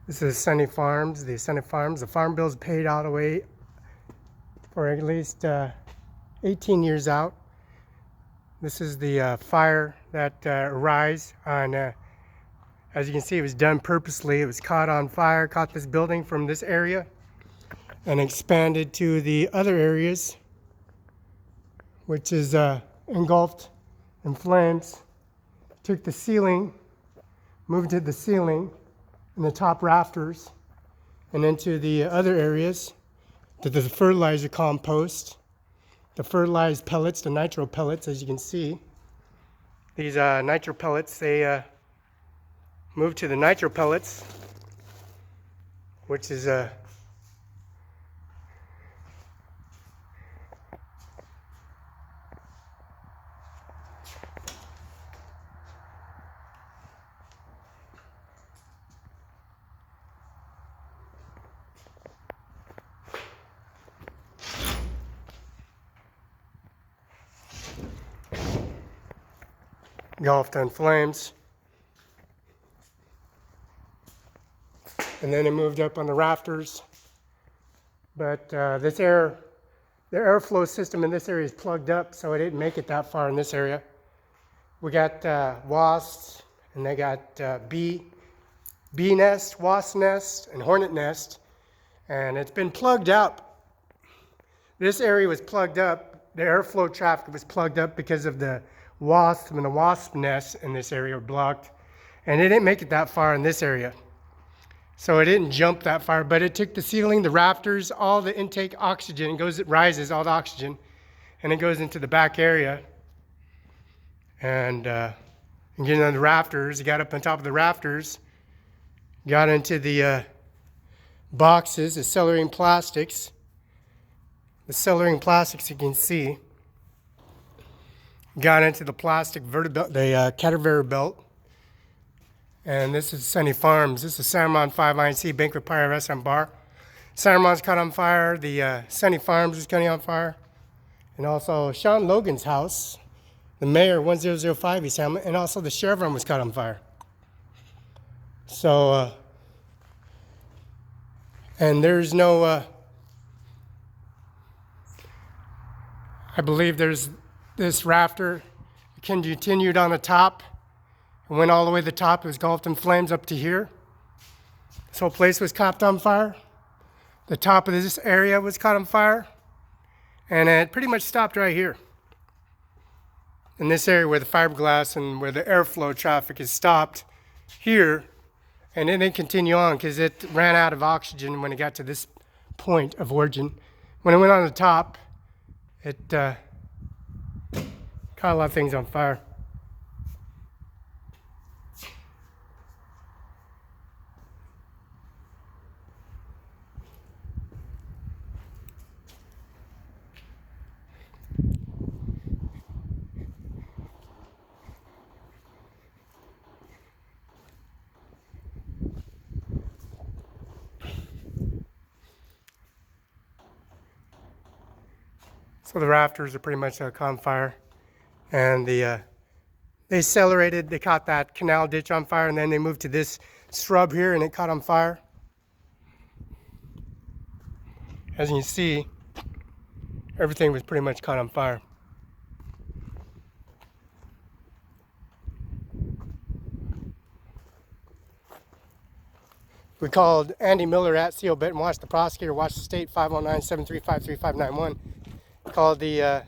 This is Sunny Farms, the Sunny Farms. The farm bill's paid all the way for at least 18 years out. This is the fire that arose on, as you can see, it was done purposely. It was caught on fire, caught this building from this area and expanded to the other areas, which is engulfed in flames. Took the ceiling, moved to the ceiling and the top rafters and into the other areas to the fertilizer compost, the fertilized pellets, the nitro pellets, as you can see. These nitro pellets, they moved to the nitro pellets, which is engulfed in flames. And then it moved up on the rafters. But the airflow system in this area is plugged up, so it didn't make it that far in this area. We got wasps, and they got bee nest, wasp nest, and hornet nest. And it's been plugged up. This area was plugged up. The airflow traffic was plugged up because of the wasp, and the wasp nests in this area were blocked. And it didn't make it that far in this area. So it didn't jump that far, but it took the ceiling, the rafters, all the intake oxygen. It rises, all the oxygen, and it goes into the back area. And getting on the rafters, it got up on top of the rafters, got into the boxes, the cellulose plastics. The cellulose plastics you can see. Got into the plastic vertebelt, the caterpillar belt. And this is Sunny Farms. This is Cimaron 5 INC Banquet Pyre Restaurant Bar. Cimaron's caught on fire. The Sunny Farms is caught on fire. And also Sean Logan's house, the mayor 1005 East Hamlet, and also the Chevron was caught on fire. So, and there's no, I believe there's this rafter continued on the top. It went all the way to the top. It was engulfed in flames up to here. This whole place was caught on fire. The top of this area was caught on fire. And it pretty much stopped right here. In this area where the fiberglass and where the airflow traffic is stopped here. And it didn't continue on because it ran out of oxygen when it got to this point of origin. When it went on the top, it caught a lot of things on fire. So the rafters are pretty much caught on fire, and they accelerated. They caught that canal ditch on fire, and then they moved to this shrub here, and it caught on fire. As you can see, everything was pretty much caught on fire. We called Andy Miller at CO Benton, watched the prosecutor, watched the state, 509-735-3591. Called the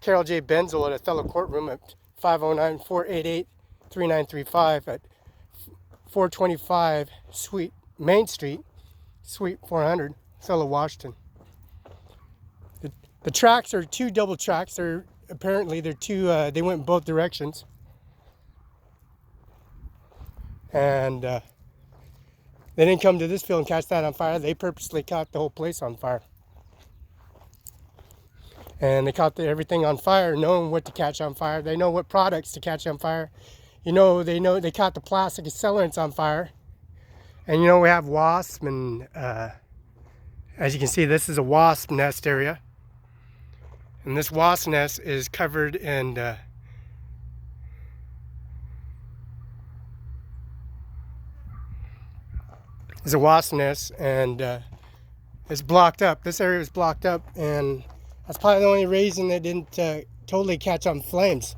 Carol J. Benzel at Othello courtroom at 509-488-3935 at 425 Main Street, Suite 400, Othello, Washington. The tracks are two double tracks. They're two. They went in both directions, and they didn't come to this field and catch that on fire. They purposely caught the whole place on fire. And they caught everything on fire, knowing what to catch on fire. They know what products to catch on fire. They caught the plastic accelerants on fire. And we have wasps, and as you can see, this is a wasp nest area. And this wasp nest is covered in is a wasp nest, and it's blocked up. This area was blocked up, and that's probably the only reason it didn't totally catch on flames.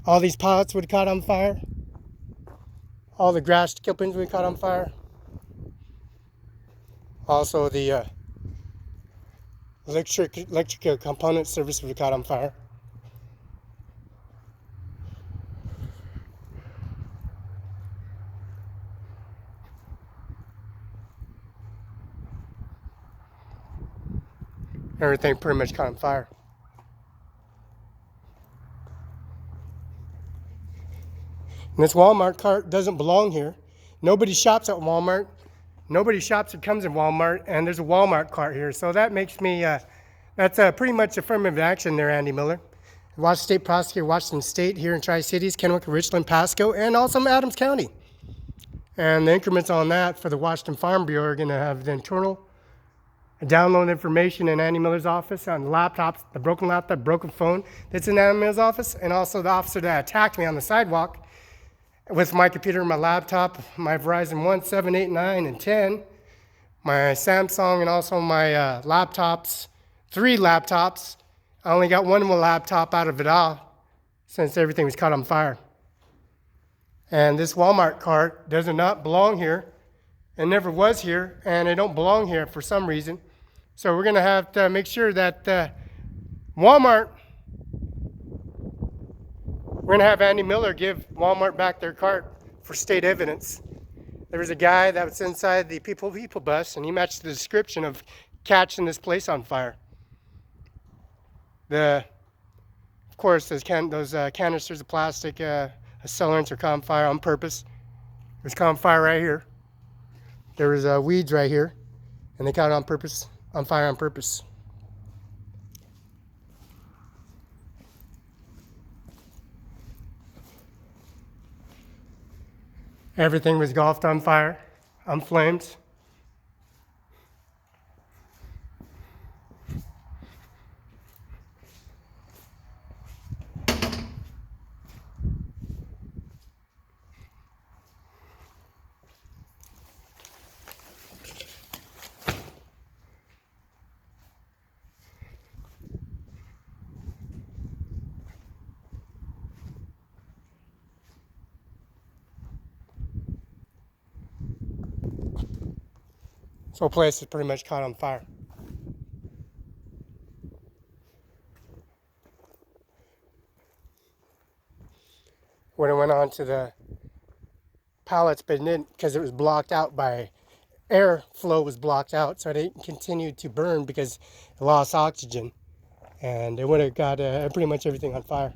All these pallets would have caught on fire. All the grass clippings would have caught on fire. Also, the electric component service would have caught on fire. Everything pretty much caught on fire. And this Walmart cart doesn't belong here. Nobody shops at Walmart. Nobody shops or comes in Walmart, and there's a Walmart cart here. So that makes me, that's pretty much affirmative action there, Andy Miller. Washington State Prosecutor, Washington State, here in Tri-Cities, Kennewick, Richland, Pasco, and also Adams County. And the increments on that for the Washington Farm Bureau are going to have the internal download information in Andy Miller's office on the laptops, the broken laptop, broken phone that's in Andy Miller's office, and also the officer that attacked me on the sidewalk with my computer, my laptop, my Verizon 1, 7, 8, 9, and 10, my Samsung, and also my laptops, 3 laptops. I only got one more laptop out of it all since everything was caught on fire. And this Walmart cart does not belong here. It never was here, and it don't belong here for some reason. So we're going to have to make sure that Walmart, we're going to have Andy Miller give Walmart back their cart for state evidence. There was a guy that was inside the People bus, and he matched the description of catching this place on fire. Of course, those canisters of plastic accelerants are caught on fire on purpose. It was caught on fire right here. There was weeds right here, and they caught it on fire on purpose. Everything was engulfed on fire, on flames. This whole place is pretty much caught on fire. When it went on to the pallets, but it didn't, because it was blocked out by airflow was blocked out, so it didn't continue to burn because it lost oxygen, and it would have got pretty much everything on fire.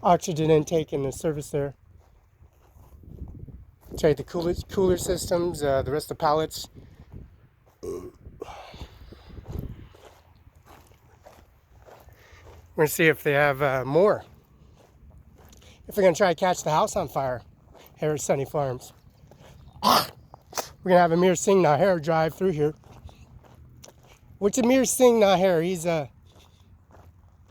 Oxygen intake in the surface there. Check the cooler systems, the rest of the pallets. We're going to see if they have more. If they're going to try to catch the house on fire here at Sunny Farms. We're going to have Amir Singh Nijjar drive through here. Which Amir Singh Nijjar? He's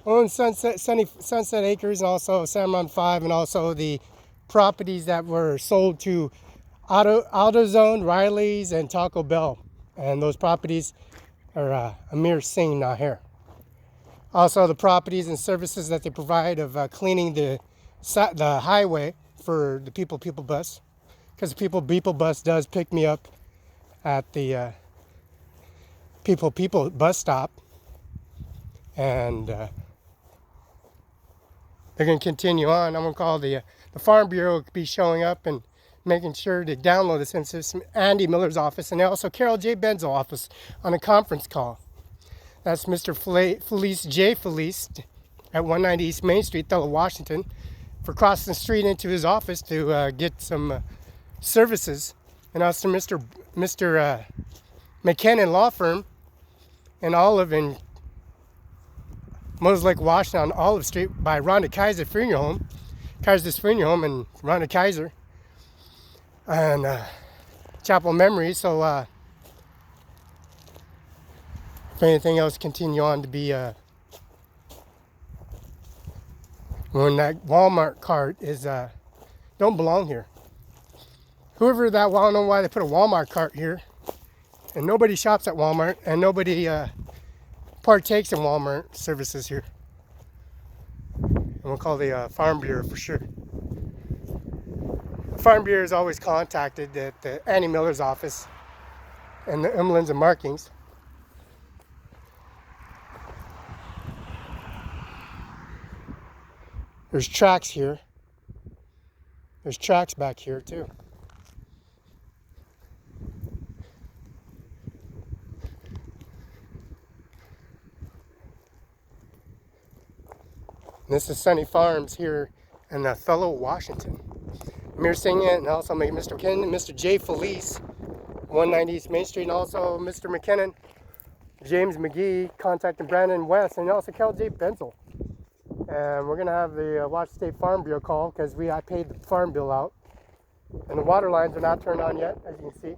owns Sunset Acres and also Cimaron 5, and also the properties that were sold to AutoZone, Riley's, and Taco Bell. And those properties are Amir Singh Nijjar. Also the properties and services that they provide of cleaning the highway for the People bus. Because the People bus does pick me up at the People bus stop. And they're going to continue on. I'm going to call the Farm Bureau be showing up and making sure to download this into some Andy Miller's office, and also Carol J. Benzel office on a conference call. That's Mr. Felix at 190 East Main Street, Othello, Washington, for crossing the street into his office to get some services. And also Mr. McKinnon Law Firm in Olive in Moses Lake, Washington, on Olive Street by Rhonda Kaiser's funeral home and Rhonda Kaiser and Chapel Memory. So if anything else continue on to be when that Walmart cart is don't belong here. whoever that, well, I don't know why they put a Walmart cart here. And nobody shops at Walmart, and nobody partakes in Walmart services here. And we'll call the Farm Bureau for sure. The Farm Bureau is always contacted at the Annie Miller's office and the Emblens and Markings. There's tracks here. There's tracks back here too. This is Sunny Farms here in Othello, Washington. I'm here singing, and also Mr. McKinnon, Mr. J. Felice, 190 East Main Street, and also Mr. McKinnon, James McGee, contacting Brandon West, and also Cal J. Benzel. And we're gonna have the Washington State Farm Bureau call because I paid the farm bill out, and the water lines are not turned on yet, as you can see.